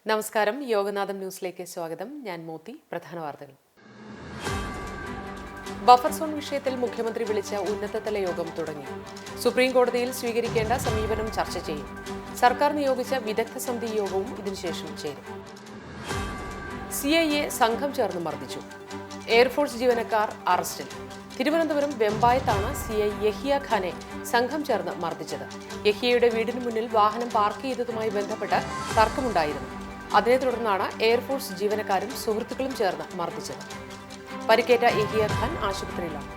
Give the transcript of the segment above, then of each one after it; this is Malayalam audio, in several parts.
നമസ്കാരം, യോഗനാഥം ന്യൂസിലേക്ക് സ്വാഗതം. ഞാൻ മോത്തി. പ്രധാന വാർത്തകൾ. ബഫർ സോൺ വിഷയത്തിൽ മുഖ്യമന്ത്രി വിളിച്ച ഉന്നതതല യോഗം തുടങ്ങി. സുപ്രീം കോടതിയിൽ സ്വീകരിക്കേണ്ട സമീപനം ചർച്ച ചെയ്യും. സർക്കാർ നിയോഗിച്ച വിദഗ്ധ സമിതി യോഗവും ഇതിനുശേഷം ചേരും. CIA സംഘം ചേർന്ന് മർദ്ദിച്ചു. എയർഫോഴ്സ് ജീവനക്കാർ അറസ്റ്റിൽ. തിരുവനന്തപുരം വെമ്പായത്താണ് CI യഹിയ ഖാനെ സംഘം ചേർന്ന് മർദ്ദിച്ചത്. യഹിയയുടെ വീടിന് മുന്നിൽ വാഹനം പാർക്ക് ചെയ്തതുമായി ബന്ധപ്പെട്ട് തർക്കമുണ്ടായിരുന്നു. അതിനെ തുടർന്നാണ് എയർഫോഴ്സ് ജീവനക്കാരും സുഹൃത്തുക്കളും ചേർന്ന് മർദ്ദിച്ചത്. പരിക്കേറ്റ യഹിയ ഖാൻ ആശുപത്രിയിലാണ്.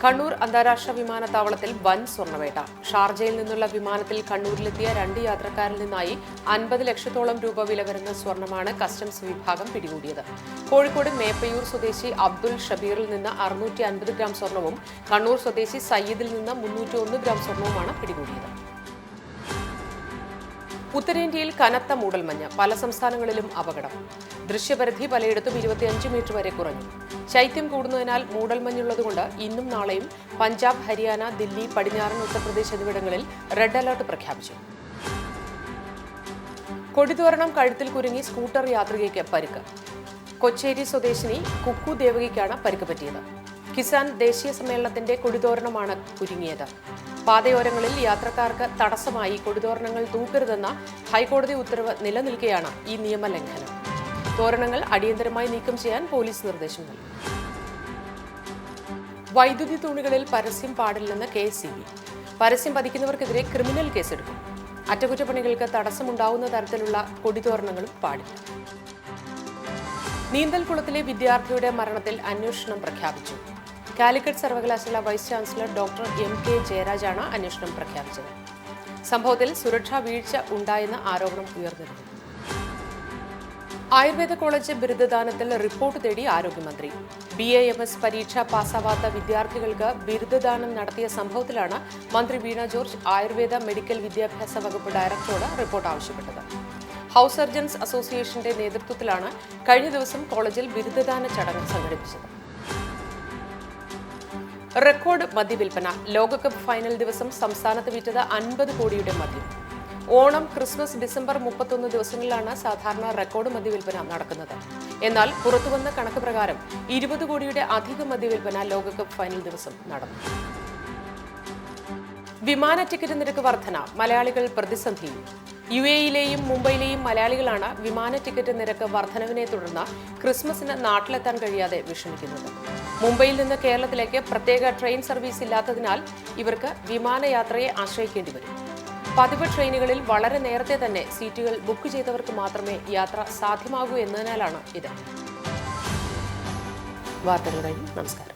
കണ്ണൂർ അന്താരാഷ്ട്ര വിമാനത്താവളത്തിൽ വൻ സ്വർണ്ണവേട്ട. ഷാർജയിൽ നിന്നുള്ള വിമാനത്തിൽ കണ്ണൂരിലെത്തിയ 2 യാത്രക്കാരിൽ നിന്നായി 50 ലക്ഷത്തോളം രൂപ വില വരുന്ന സ്വർണ്ണമാണ് കസ്റ്റംസ് വിഭാഗം പിടികൂടിയത്. കോഴിക്കോട് മേപ്പയൂർ സ്വദേശി അബ്ദുൽ ഷബീറിൽ നിന്ന് 650 ഗ്രാം സ്വർണവും കണ്ണൂർ സ്വദേശി സയ്യിദിൽ നിന്ന് 301 ഗ്രാം സ്വർണവുമാണ് പിടികൂടിയത്. ഉത്തരേന്ത്യയിൽ കനത്ത മൂടൽമഞ്ഞ്. പല സംസ്ഥാനങ്ങളിലും അപകടം. ദൃശ്യപരിധി പലയിടത്തും 25 മീറ്റർ വരെ കുറഞ്ഞു. ശൈത്യം കൂടുന്നതിനാൽ മൂടൽമഞ്ഞുള്ളതുകൊണ്ട് ഇന്നും നാളെയും പഞ്ചാബ്, ഹരിയാന, ദില്ലി, പടിഞ്ഞാറൻ ഉത്തർപ്രദേശ് എന്നിവിടങ്ങളിൽ റെഡ് അലർട്ട് പ്രഖ്യാപിച്ചു. കൊടിതോരണം കഴുത്തിൽ കുരുങ്ങി സ്കൂട്ടർ യാത്രികയ്ക്ക് പരിക്ക്. കൊച്ചേരി സ്വദേശിനി കുക്കു ദേവകിക്കാണ് പരിക്ക് പറ്റിയത്. കിസാൻ ദേശീയ സമ്മേളനത്തിന്റെ കൊടിതോരണമാണ് കുരുങ്ങിയത്. പാതയോരങ്ങളിൽ യാത്രക്കാർക്ക് തടസ്സമായി കൊടിതോരണങ്ങൾ തൂക്കരുതെന്ന ഹൈക്കോടതി ഉത്തരവ് നിലനിൽക്കെയാണ് ഈ നിയമലംഘനം. തോരണങ്ങൾ അടിയന്തരമായി നീക്കം ചെയ്യാൻ പോലീസ് നിർദ്ദേശം നൽകി. വൈദ്യുതി തൂണുകളിൽ പരസ്യം പാടില്ലെന്ന് KSEB. പരസ്യം പതിക്കുന്നവർക്കെതിരെ ക്രിമിനൽ കേസെടുക്കും. അറ്റകുറ്റപ്പണികൾക്ക് തടസ്സമുണ്ടാവുന്ന തരത്തിലുള്ള കൊടിതോരണങ്ങളും പാടില്ല. നീന്തൽക്കുളത്തിലെ വിദ്യാർത്ഥിയുടെ മരണത്തിൽ അന്വേഷണം പ്രഖ്യാപിച്ചു. കാലിക്കറ്റ് സർവകലാശാല വൈസ് ചാൻസലർ ഡോക്ടർ MK ജയരാജാണ് അന്വേഷണം പ്രഖ്യാപിച്ചത്. സംഭവത്തിൽ സുരക്ഷാ വീഴ്ച ഉണ്ടായെന്ന ആരോപണം ഉയർന്നിരുന്നു. ആയുർവേദ കോളേജ് ബിരുദദാനത്തിൽ റിപ്പോർട്ട് തേടി ആരോഗ്യമന്ത്രി. BAMS പരീക്ഷ പാസ്സാവാത്ത വിദ്യാർത്ഥികൾക്ക് ബിരുദദാനം നടത്തിയ സംഭവത്തിലാണ് മന്ത്രി വീണ ജോർജ് ആയുർവേദ മെഡിക്കൽ വിദ്യാഭ്യാസ വകുപ്പ് ഡയറക്ടറോട് റിപ്പോർട്ട് ആവശ്യപ്പെട്ടത്. ഹൌസ് സർജൻസ് അസോസിയേഷന്റെ നേതൃത്വത്തിലാണ് കഴിഞ്ഞ ദിവസം കോളേജിൽ ബിരുദദാന ചടങ്ങ് സംഘടിപ്പിച്ചത്. റെക്കോർഡ് മദ്യവിൽപ്പന. ലോകകപ്പ് ഫൈനൽ ദിവസം സംസ്ഥാനത്ത് വിറ്റത് 50 കോടിയുടെ മദ്യം. ഓണം, ക്രിസ്മസ്, ഡിസംബർ 31 ദിവസങ്ങളിലാണ് സാധാരണ റെക്കോർഡ് മദ്യവിൽപ്പന നടക്കുന്നത്. എന്നാൽ പുറത്തുവന്ന കണക്ക് പ്രകാരം 20 കോടിയുടെ അധിക മദ്യവിൽപ്പന ലോകകപ്പ് ഫൈനൽ ദിവസം നടന്നു. വിമാന ടിക്കറ്റ് നിരക്ക് വർധന. മലയാളികൾ പ്രതിസന്ധിയിൽ. UAEയിലെയും മുംബൈയിലെയും മലയാളികളാണ് വിമാന ടിക്കറ്റ് നിരക്ക് വർധനവിനെ തുടർന്ന് ക്രിസ്മസിന് നാട്ടിലെത്താൻ കഴിയാതെ വിഷമിക്കുന്നത്. മുംബൈയിൽ നിന്ന് കേരളത്തിലേക്ക് പ്രത്യേക ട്രെയിൻ സർവീസ് ഇല്ലാത്തതിനാൽ ഇവർക്ക് വിമാനയാത്രയെ ആശ്രയിക്കേണ്ടി വരും. പതിവ് ട്രെയിനുകളിൽ വളരെ നേരത്തെ തന്നെ സീറ്റുകൾ ബുക്ക് ചെയ്തവർക്ക് മാത്രമേ യാത്ര സാധ്യമാകൂ എന്നതിനാലാണ് ഇത്. വാർത്തകൾ കഴിഞ്ഞു. നമസ്കാരം.